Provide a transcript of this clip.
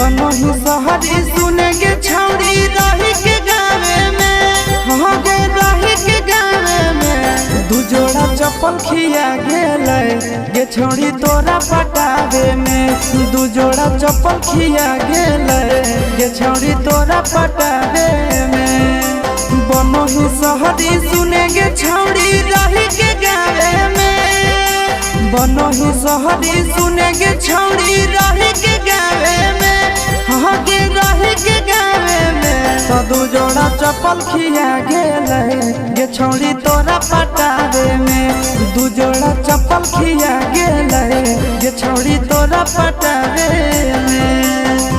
बनोही शहरी सुनेगे छौड़ी रही के गावे में हो गे रही के गावे में दू जोड़ा चप्पल खिया गेले गे छौड़ी तोरा पटावे में दू जोड़ा चप्पल खिया गेले गे छौड़ी तोरा पटावे में बनोही शहरी सुनेगे छौड़ी रही के गावे में बनोही शहरी सुनेगे छौड़ी रही के गावे में हाँ गे रही के गावे में तो दू जोड़ा चप्पल खिया गेले गे छौड़ी तोरा पटावे में दू जोड़ा चप्पल खिया गेले गे छौड़ी तोरा पटावे में।